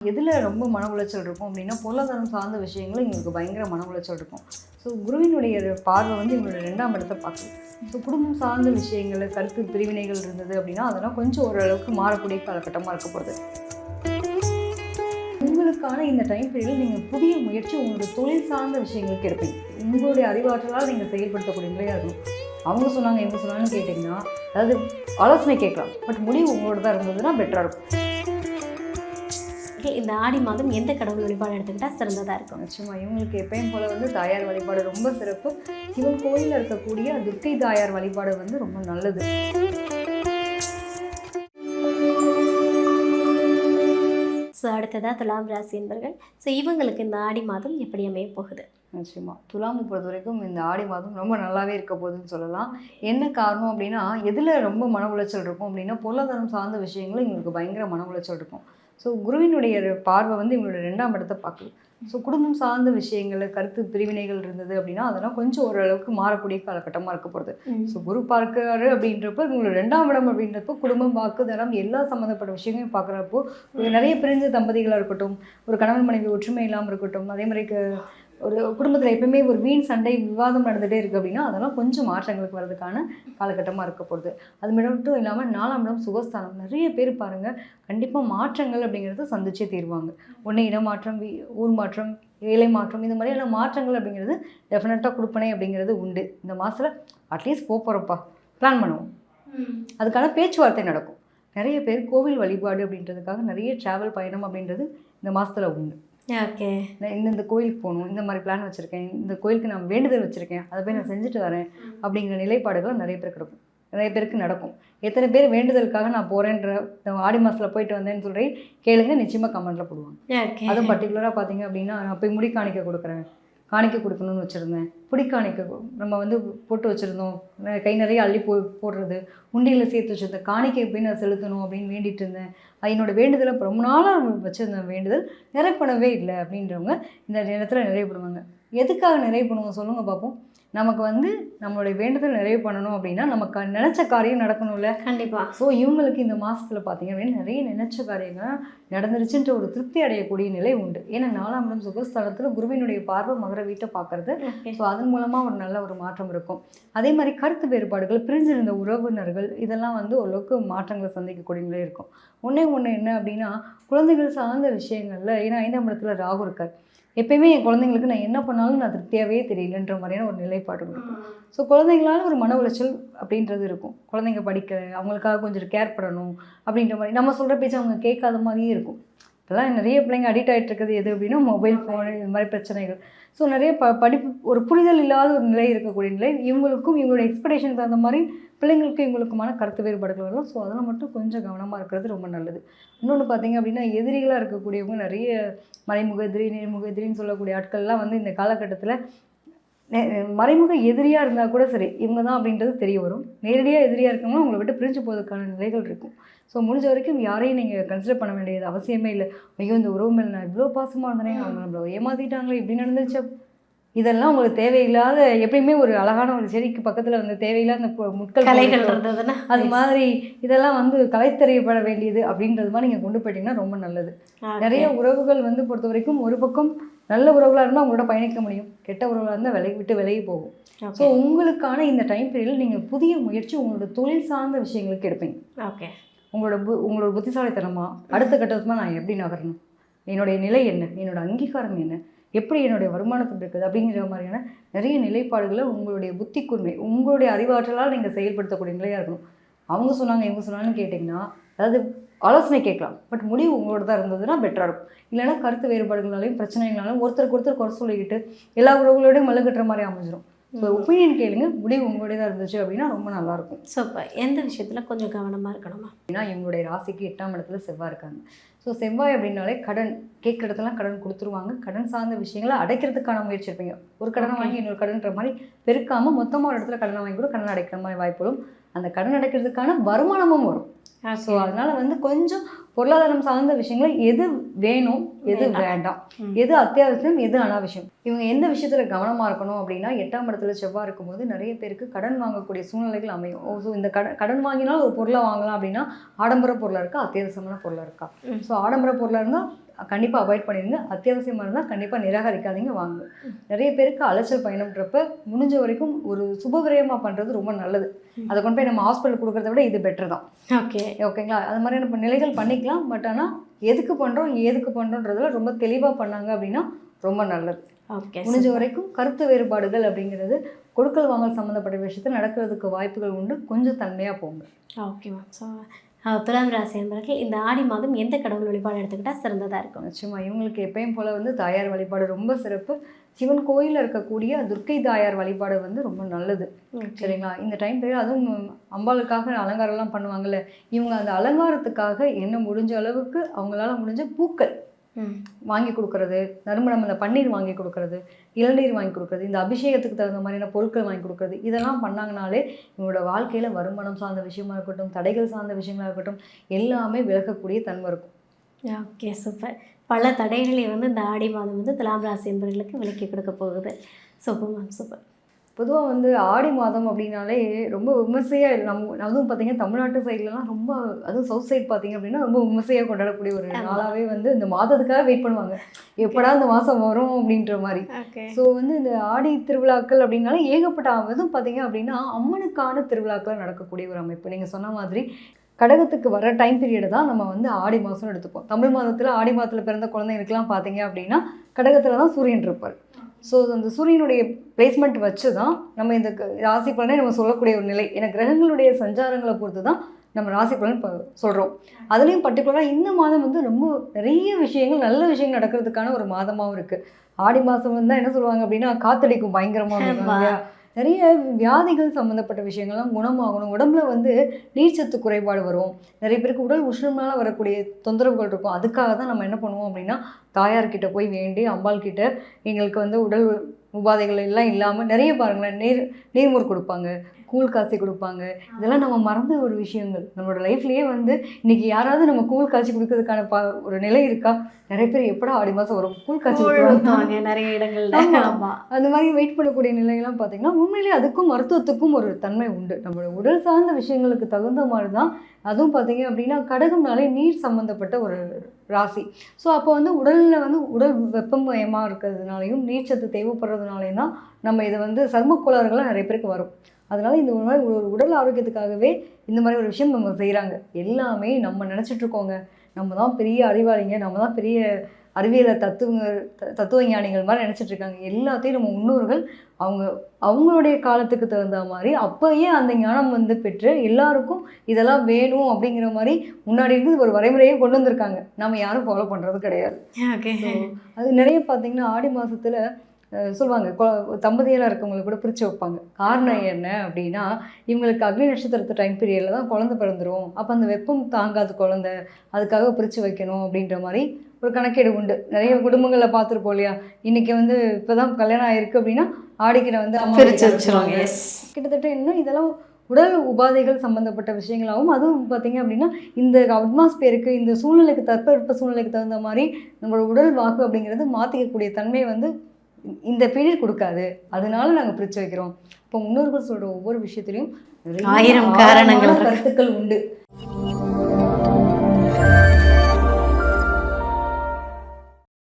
எதில் ரொம்ப மன உளைச்சல் இருக்கும் அப்படின்னா பொருளாதாரம் சார்ந்த விஷயங்கள் இவங்களுக்கு பயங்கர மன உளைச்சல் இருக்கும். ஸோ குருவினுடைய பார்வை வந்து இவங்களோட 2ஆம் இடத்தை பார்க்குது. ஸோ குடும்பம் சார்ந்த விஷயங்கள் கருத்து பிரிவினைகள் இருந்தது அப்படின்னா அதெல்லாம் கொஞ்சம் ஓரளவுக்கு மாறக்கூடிய காலகட்டமாக இருக்க போகுது. உங்களுக்கான இந்த டைம் பீரியடில் நீங்கள் புதிய முயற்சி உங்களோட தொழில் சார்ந்த விஷயங்களுக்கு எடுப்பீங்க. உங்களுடைய அறிவாற்றலால் நீங்கள் செயல்படுத்தக்கூடியவங்களே இருக்கணும். அவங்க சொன்னாங்க இவங்க சொன்னாங்கன்னு கேட்டிங்கன்னா அதாவது ஆலோசனை கேட்கலாம், பட் முடிவு உங்களோட தான் இருந்ததுன்னா பெட்டராக இருக்கும். இந்த ஆடி மாதம் எந்த கடவுள் வழிபாடு எடுத்துக்கிட்டால் சிறந்ததாக இருக்கும்? நிச்சயமா இவங்களுக்கு எப்பயும் போல வந்து தாயார் வழிபாடு ரொம்ப சிறப்பு. சிவன் கோயிலில் இருக்கக்கூடிய துர்க்கை தாயார் வழிபாடு வந்து ரொம்ப நல்லது. ஸோ அடுத்ததாக துலாம் ராசி என்பர்கள். ஸோ இவங்களுக்கு இந்த ஆடி மாதம் எப்படி அமைய போகுது? நிச்சயமா துலாமை பொறுத்த வரைக்கும் இந்த ஆடி மாதம் ரொம்ப நல்லாவே இருக்க போகுதுன்னு சொல்லலாம். என்ன காரணம் அப்படின்னா எதில் ரொம்ப மன உளைச்சல் இருக்கும் அப்படின்னா பொருளாதாரம் சார்ந்த விஷயங்களும் இவங்களுக்கு பயங்கர மன உளைச்சல் இருக்கும். ஸோ குருவினுடைய பார்வை வந்து இவங்களோட 2ஆம் இடத்தை பார்க்குது. ஸோ குடும்பம் சார்ந்த விஷயங்கள் கருத்து பிரிவினைகள் இருந்தது அப்படின்னா அதெல்லாம் கொஞ்சம் ஓரளவுக்கு மாறக்கூடிய காலகட்டமாக இருக்க போகுது. ஸோ குரு பார்க்காரு அப்படின்றப்போ இவங்களோட 2ஆம் இடம் அப்படின்றப்போ குடும்பம் வாக்குதரம் எல்லா சம்மந்தப்பட்ட விஷயங்களையும் பார்க்குறப்போ நிறைய பிரிஞ்ச தம்பதிகளாக இருக்கட்டும், ஒரு கணவன் மனைவி ஒற்றுமை இல்லாமல் இருக்கட்டும், அதே மாதிரி ஒரு குடும்பத்தில் எப்பவுமே ஒரு வீண் சண்டை விவாதம் நடந்துகிட்டே இருக்குது அப்படின்னா அதெல்லாம் கொஞ்சம் மாற்றங்களுக்கு வர்றதுக்கான காலகட்டமாக இருக்க போகுது. அது மட்டும் இல்லாமல் 4ஆம் இடம் சுகஸ்தானம். நிறைய பேர் பாருங்கள் கண்டிப்பாக மாற்றங்கள் அப்படிங்கிறத சந்திச்சே தீருவாங்க. ஒன்று இடமாற்றம், ஊர் மாற்றம், வேலை மாற்றம், இந்த மாதிரியான மாற்றங்கள் அப்படிங்கிறது டெஃபினட்டாக கொடுப்பனே அப்படிங்கிறது உண்டு. இந்த மாதத்தில் அட்லீஸ்ட் போகிறப்பா பிளான் பண்ணுவோம், அதுக்கான பேச்சுவார்த்தை நடக்கும். நிறைய பேர் கோவில் வழிபாடு அப்படின்றதுக்காக நிறைய ட்ராவல் பயணம் அப்படின்றது இந்த மாதத்தில் உண்டு. ஓகே, நான் இந்த கோயிலுக்கு போகணும், இந்த மாதிரி பிளான் வச்சுருக்கேன், இந்த கோயிலுக்கு நான் வேண்டுதல் வச்சுருக்கேன், அதை போய் நான் செஞ்சுட்டு வரேன் அப்படிங்கிற நிலைப்பாடுகள் நிறைய பேர் கிடக்கும், நிறைய பேருக்கு நடக்கும். எத்தனை பேர் வேண்டுதலுக்காக நான் போகிறேன்ற ஆடி மாதத்தில் போயிட்டு வந்தேன்னு சொல்லி கேளுங்க, நிச்சயமாக கமெண்ட்டில் போடுவாங்க. அதுவும் பர்டிகுலராக பார்த்தீங்க அப்படின்னா நான் போய் முடி காணிக்க கொடுக்குறேன், காணிக்க கொடுக்கணும்னு வச்சுருந்தேன், புடிக்காணிக்க நம்ம வந்து போட்டு வச்சுருந்தோம், கை நிறைய அள்ளி போடுறது, உண்டியில் சேர்த்து வச்சுருந்தேன், காணிக்கை போய் நான் செலுத்தணும் அப்படின்னு வேண்டிகிட்டு இருந்தேன். என்னோடய வேண்டுதலை ரொம்ப நாளாக வச்சுருந்த வேண்டுதல் நிறைவேறவே இல்லை அப்படின்றவங்க இந்த நேரத்தில் நிறைவு பண்ணுவாங்க. எதுக்காக நிறைவு பண்ணுவோம் சொல்லுங்கள் பார்ப்போம். நமக்கு வந்து நம்மளுடைய வேண்டுதல் நிறைவு பண்ணணும் அப்படின்னா நமக்கு நினச்ச காரியம் நடக்கணும்ல. கண்டிப்பாக. ஸோ இவங்களுக்கு இந்த மாதத்தில் பார்த்தீங்க அப்படின்னா நிறைய நினச்ச காரியங்கள் நடந்துருச்சுன்ற ஒரு திருப்தி அடையக்கூடிய நிலை உண்டு. ஏன்னா 4ஆம் இடம் சுகஸ்தானத்தில் குருவினுடைய பார்வை மகர வீட்டை பார்க்குறது. ஸோ அதன் மூலமாக ஒரு நல்ல ஒரு மாற்றம் இருக்கும். அதே மாதிரி கருத்து வேறுபாடுகள், பிரிஞ்சிருந்த உறவினர்கள், இதெல்லாம் வந்து ஓரளவுக்கு மாற்றங்களை சந்திக்கக்கூடிய நிலை இருக்கும். ஒன்று என்ன அப்படின்னா குழந்தைகள் சார்ந்த விஷயங்களில், ஏன்னா 5ஆம் இடத்துல ராகு இருக்கார். எப்பயுமே என் குழந்தைங்களுக்கு நான் என்ன பண்ணாலும் நான் திருப்தியாகவே தெரியலன்ற மாதிரியான ஒரு நிலைப்பாடு இருக்கும். ஸோ குழந்தைங்களால ஒரு மன உளைச்சல் அப்படின்றது இருக்கும். குழந்தைங்க படிக்க, அவங்களுக்காக கொஞ்சம் கேர் பண்ணணும் அப்படின்ற மாதிரி நம்ம சொல்கிற பேச்சு அவங்க கேட்காத மாதிரியே இருக்கும். இப்போலாம் நிறைய பிள்ளைங்க அடிக்ட் ஆகிட்டு இருக்குது எது அப்படின்னா மொபைல் ஃபோனு, இது மாதிரி பிரச்சனைகள். ஸோ நிறைய படிப்பு ஒரு புரிதல் இல்லாத ஒரு நிலை இருக்கக்கூடிய நிலை. இவங்களுக்கும் இவங்களோட எக்ஸ்பெக்டேஷனுக்கு தகுந்த மாதிரி பிள்ளைங்களுக்கு இவங்களுக்குமான கருத்து வேறுபாடுகள் வரலாம். ஸோ அதெல்லாம் மட்டும் கொஞ்சம் கவனமாக இருக்கிறது ரொம்ப நல்லது. இன்னொன்று பார்த்தீங்க அப்படின்னா எதிரிகளாக இருக்கக்கூடியவங்க நிறைய மறைமுக எதிரி, நேர்முக எதிரின்னு சொல்லக்கூடிய ஆட்கள்லாம் வந்து இந்த காலகட்டத்தில் மறைமுக எதிரியாக இருந்தால் கூட சரி இவங்க தான் அப்படின்றது தெரிய வரும். நேரடியாக எதிரியாக இருக்கவங்களும் உங்களை விட்டு பிரிஞ்சு போவதற்கான நிலைகள் இருக்கும். ஸோ முடிஞ்ச வரைக்கும் யாரையும் நீங்கள் கன்சிடர் பண்ண வேண்டியது அவசியமே இல்லை. ஐயோ இந்த உறவு மேலே நான் இவ்வளோ பாசமாக இருந்தேன், அவங்க நம்மளை ஏமாற்றிட்டாங்களே, இப்படி நடந்துச்சு, இதெல்லாம் உங்களுக்கு தேவையில்லாத. எப்பயுமே ஒரு அழகான ஒரு செடிக்கு பக்கத்தில் வந்து தேவையில்லாத அந்த முட்கள் கலைகள் இருந்ததுன்னா அது மாதிரி இதெல்லாம் வந்து கலைத்தறியப்பட வேண்டியது அப்படின்றது மாதிரி நீங்கள் கொண்டு போயிட்டீங்கன்னா ரொம்ப நல்லது. நிறைய உறவுகள் வந்து பொறுத்த வரைக்கும் ஒரு பக்கம் நல்ல உறவுகளாக இருந்தால் அவங்களோட பயணிக்க முடியும், கெட்ட உறவுகளாக இருந்தால் விலகி போகும். ஸோ உங்களுக்கான இந்த டைம் பீரியடில் நீங்கள் புதிய முயற்சி உங்களோட தொழில் சார்ந்த விஷயங்களுக்கு எடுப்பீங்க. ஓகே, உங்களோட புத்திசாலித்தனமாக அடுத்த கட்டமாக நான் எப்படி நகரணும், என்னுடைய நிலை என்ன, என்னோட அங்கீகாரம் என்ன, எப்படி என்னுடைய வருமானத்தில் இருக்குது அப்படிங்கிற மாதிரியான நிறைய நிலைப்பாடுகளை உங்களுடைய புத்தி கூர்மை, உங்களுடைய அறிவாற்றலால் நீங்கள் செயல்படுத்தக்கூடிய நிலையாக இருக்கணும். அவங்க சொன்னாங்க இவங்க சொன்னாங்கன்னு கேட்டிங்கன்னா அதாவது ஆலோசனை கேட்கலாம், பட் முடிவு உங்களோட தான் இருந்ததுன்னா பெட்டராக இருக்கும். இல்லைன்னா கருத்து வேறுபாடுகளாலையும் பிரச்சனைகளாலும் ஒருத்தருக்கு ஒருத்தர் குறை சொல்லிக்கிட்டு எல்லா உறவுகளோடையும் மல்லுக்கட்டுற மாதிரி அமைஞ்சிடும். ஸோ ஒப்பீனியன் கேளுங்க, முடிவு உங்களுடைய தான் இருந்துச்சு அப்படின்னா ரொம்ப நல்லாயிருக்கும். ஸோ இப்போ எந்த விஷயத்தில் கொஞ்சம் கவனமாக இருக்கணுமா? ஏன்னா இவங்களுடைய ராசிக்கு 8ஆம் இடத்துல செவ்வாய் இருக்காங்க. ஸோ செவ்வாய் அப்படின்னாலே கடன் கேட்குற இடத்துலாம் கடன் கொடுத்துருவாங்க. கடன் சார்ந்த விஷயங்களை அடைக்கிறதுக்கான முயற்சி இருப்பீங்க. ஒரு கடனை வாங்கி இன்னொரு கடன்ற மாதிரி பெருக்காமல் மொத்தமாக ஒரு இடத்துல கடனை வாங்கி கூட கடன் அடைக்கிற மாதிரி வாய்ப்புகளும், அந்த கடன் அடைக்கிறதுக்கான வருமானமும் வரும். ஸோ அதனால் வந்து கொஞ்சம் பொருளாதாரம் சார்ந்த விஷயங்கள் எது வேணும், எது வேண்டாம், எது அத்தியாவசியம், எது அனாவசியம், இவங்க எந்த விஷயத்தில் கவனமாக இருக்கணும் அப்படின்னா 8ஆம் இடத்துல செவ்வாய் இருக்கும்போது நிறைய பேருக்கு கடன் வாங்கக்கூடிய சூழ்நிலைகள் அமையும். ஸோ இந்த கடன் வாங்கினாலும் ஒரு பொருளை வாங்கலாம் அப்படின்னா ஆடம்பர பொருளாக இருக்கா, அத்தியாவசியமான பொருளாக இருக்கா. ஸோ ஆடம்பர பொருளாக இருந்தால் கண்டிப்பாக அவாய்ட் பண்ணிடுங்க. அத்தியாவசியமாக இருந்தால் கண்டிப்பாக நிராகரிக்காதீங்க, வாங்க. நிறைய பேருக்கு அலைச்சல் பயணம்ன்றப்ப முடிஞ்ச வரைக்கும் ஒரு சுபவிரயமாக பண்ணுறது ரொம்ப நல்லது. அதை கொண்டு போய் நம்ம ஹாஸ்பிட்டல் கொடுக்குறத விட இது பெட்டர் தான். ஓகே. ஓகேங்களா? அது மாதிரி நம்ம நிலைகள் பண்ணிக்கலாம். பட் ஆனால் எதுக்கு பண்ணுறோம், எதுக்கு பண்ணுறோன்றதுல ரொம்ப தெளிவாக பண்ணாங்க அப்படின்னா ரொம்ப நல்லது. ஓகே. முடிஞ்ச வரைக்கும் கருத்து வேறுபாடுகள் அப்படிங்கிறது கொடுக்கல் வாங்கல் சம்மந்தப்பட்ட விஷயத்தில் நடக்கிறதுக்கு வாய்ப்புகள் உண்டு. கொஞ்சம் தன்மையாக போங்க. Okay ma'am. ஸோ துலாம் ராசி என்பவர்கள் இந்த ஆடி மாதம் எந்த கடவுள் வழிபாடு எடுத்துக்கிட்டால் சிறந்ததாக இருக்கும்? நிச்சயமாக இவங்களுக்கு எப்பயும் போல் வந்து தாயார் வழிபாடு ரொம்ப சிறப்பு. சிவன் கோயிலில் இருக்கக்கூடிய துர்க்கை தாயார் வழிபாடு வந்து ரொம்ப நல்லது. சரிங்களா? இந்த டைம் பீரியட் அதுவும் அம்பாளுக்காக அலங்காரம்லாம் பண்ணுவாங்கல்ல, இவங்க அந்த அலங்காரத்துக்காக என்ன முடிஞ்ச அளவுக்கு அவங்களால முடிஞ்ச பூக்கள் வாங்கி கொடுக்கறது, நறுமணம் அந்த பன்னீர் வாங்கி கொடுக்கறது, இளநீர் வாங்கி கொடுக்கறது, இந்த அபிஷேகத்துக்கு தகுந்த மாதிரியான பொருட்கள் வாங்கி கொடுக்கறது, இதெல்லாம் பண்ணாங்கனாலே இவங்களோட வாழ்க்கையில் வருமானம் சார்ந்த விஷயமா இருக்கட்டும், தடைகள் சார்ந்த விஷயங்களாக இருக்கட்டும், எல்லாமே விலகக்கூடிய தன்மை இருக்கும். Okay, super. பல தடைகளை வந்து இந்த ஆடி மாதம் வந்து துலாம் ராசி என்பவர்களுக்கு விலக்கி கொடுக்க போகுது. Super ma'am, super. பொதுவாக வந்து ஆடி மாதம் அப்படின்னாலே ரொம்ப விமர்சையாக அதுவும் பார்த்தீங்கன்னா தமிழ்நாட்டு சைட்லலாம் ரொம்ப, அதுவும் சவுத் சைட் பார்த்தீங்க அப்படின்னா ரொம்ப விமர்சையாக கொண்டாடக்கூடிய ஒரு நாளாகவே வந்து இந்த மாதத்துக்காக வெயிட் பண்ணுவாங்க, எப்படா இந்த மாதம் வரும் அப்படின்ற மாதிரி. ஸோ வந்து இந்த ஆடி திருவிழாக்கள் அப்படின்னாலே ஏகப்பட்ட அதுவும் பார்த்தீங்க அப்படின்னா அம்மனுக்கான திருவிழாக்கள் நடக்கக்கூடிய ஒரு அமைப்பு. நீங்கள் சொன்ன மாதிரி கடகத்துக்கு வர டைம் பீரியடு தான் நம்ம வந்து ஆடி மாதம்னு எடுத்துப்போம். தமிழ் மாதத்தில் ஆடி மாதத்தில் பிறந்த குழந்தைங்களுக்குலாம் பார்த்தீங்க அப்படின்னா கடகத்தில் தான் சூரியன் இருப்பார். ஸோ அந்த சூரியனுடைய பிளேஸ்மெண்ட் வச்சு தான் நம்ம இந்த ராசி பலனை நம்ம சொல்லக்கூடிய ஒரு நிலை. ஏன்னா கிரகங்களுடைய சஞ்சாரங்களை பொறுத்து தான் நம்ம ராசி பலன் சொல்கிறோம். அதுலேயும் பர்டிகுலராக இந்த மாதம் வந்து ரொம்ப நிறைய விஷயங்கள், நல்ல விஷயங்கள் நடக்கிறதுக்கான ஒரு மாதமாகவும் இருக்குது. ஆடி மாதம் வந்து என்ன சொல்லுவாங்க அப்படின்னா காத்தடிக்கும் பயங்கரமாக இல்லையா? நிறைய வியாதிகள் சம்மந்தப்பட்ட விஷயங்கள்லாம் குணமாகணும். உடம்புல வந்து நீர்ச்சத்து குறைபாடு வரும். நிறைய பேருக்கு உடல் உஷ்ணம்னால வரக்கூடிய தொந்தரவுகள் இருக்கும். அதுக்காக தான் நம்ம என்ன பண்ணுவோம் அப்படின்னா தாயார்கிட்ட போய் வேண்டி அம்பாள் கிட்ட எங்களுக்கு வந்து உடல் உபாதைகள் எல்லாம் இல்லாமல் நிறைய பாருங்களேன் நீர்மோர் கொடுப்பாங்க, கூழ் காய்ச்சி கொடுப்பாங்க. இதெல்லாம் நம்ம மறந்த ஒரு விஷயங்கள். நம்மளோட லைஃப்லேயே வந்து இன்றைக்கி யாராவது நம்ம கூழ் காய்ச்சி கொடுக்கறதுக்கான ஒரு நிலை இருக்கா? நிறைய பேர் எப்படா ஆடி மாதம் வரும் கூழ் காய்ச்சி கொடுப்பாங்க நிறைய இடங்கள். அந்த மாதிரி வெயிட் பண்ணக்கூடிய நிலையெல்லாம் பார்த்தீங்கன்னா உண்மையிலேயே அதுக்கும் மருத்துவத்துக்கும் ஒரு தன்மை உண்டு. நம்மளோட உடல் சார்ந்த விஷயங்களுக்கு தகுந்த மாதிரி தான். அதுவும் பார்த்தீங்க அப்படின்னா கடகம்னாலே நீர் சம்மந்தப்பட்ட ஒரு ராசி. ஸோ அப்போ வந்து உடலில் வந்து உடல் வெப்பமயமாக இருக்கிறதுனாலையும் நீர்ச்சத்து தேவைப்படுறதுனாலையும் தான் நம்ம இதை வந்து சர்ம கோளாறுகள்லாம் நிறைய பேருக்கு வரும். அதனால இந்த மாதிரி ஒரு உடல் ஆரோக்கியத்துக்காகவே இந்த மாதிரி ஒரு விஷயம் நம்ம செய்கிறாங்க. எல்லாமே நம்ம நினச்சிட்ருக்கோங்க நம்ம தான் பெரிய அறிவாளிங்க, நம்ம தான் பெரிய அறிவியலை தத்துவ ஞானிகள் மாதிரி நினச்சிட்ருக்காங்க. எல்லாத்தையும் நம்ம முன்னோர்கள் அவங்களுடைய காலத்துக்கு தகுந்த மாதிரி அப்போயே அந்த ஞானம் வந்து பெற்று எல்லாருக்கும் இதெல்லாம் வேணும் அப்படிங்கிற மாதிரி முன்னாடி இருந்து ஒரு வரைமுறையே கொண்டு வந்திருக்காங்க. நம்ம யாரும் ஃபாலோ பண்ணுறது கிடையாது. அது நிறைய பார்த்திங்கன்னா ஆடி மாதத்தில் சொல்லுவாங்க தம்பதியெல்லாம் இருக்கவங்களை கூட பிரித்து வைப்பாங்க. காரணம் என்ன அப்படின்னா இவங்களுக்கு அக்னி நட்சத்திரத்து டைம் பீரியடில் தான் குழந்தை பிறந்துடும். அப்போ அந்த வெப்பம் தாங்காது குழந்தை, அதுக்காக பிரித்து வைக்கணும் அப்படின்ற மாதிரி ஒரு கணக்கீடு உண்டு. நிறைய குடும்பங்களில் பார்த்துருப்போம் இல்லையா? இன்றைக்கி வந்து இப்போ தான் கல்யாணம் ஆகிருக்கு அப்படின்னா ஆடிக்கிற வந்து அம்மா பிரித்து வச்சுருவாங்க. கிட்டத்தட்ட இன்னும் இதெல்லாம் உடல் உபாதைகள் சம்மந்தப்பட்ட விஷயங்களாகவும், அதுவும் பார்த்திங்க அப்படின்னா இந்த அட்மாஸ்பியருக்கு இந்த சூழ்நிலைக்கு தட்பவெப்ப சூழ்நிலைக்கு தகுந்த மாதிரி நம்மளோட உடல் வாக்கு அப்படிங்கிறது மாற்றிக்கக்கூடிய தன்மை வந்து இந்த பீரியட் கொடுக்காது. அதனால நாங்கள் பிரித்து வைக்கிறோம். இப்போ முன்னோர்கள் சொல்கிற ஒவ்வொரு விஷயத்துலையும் 1000 காரணங்கள் கருத்துக்கள் உண்டு.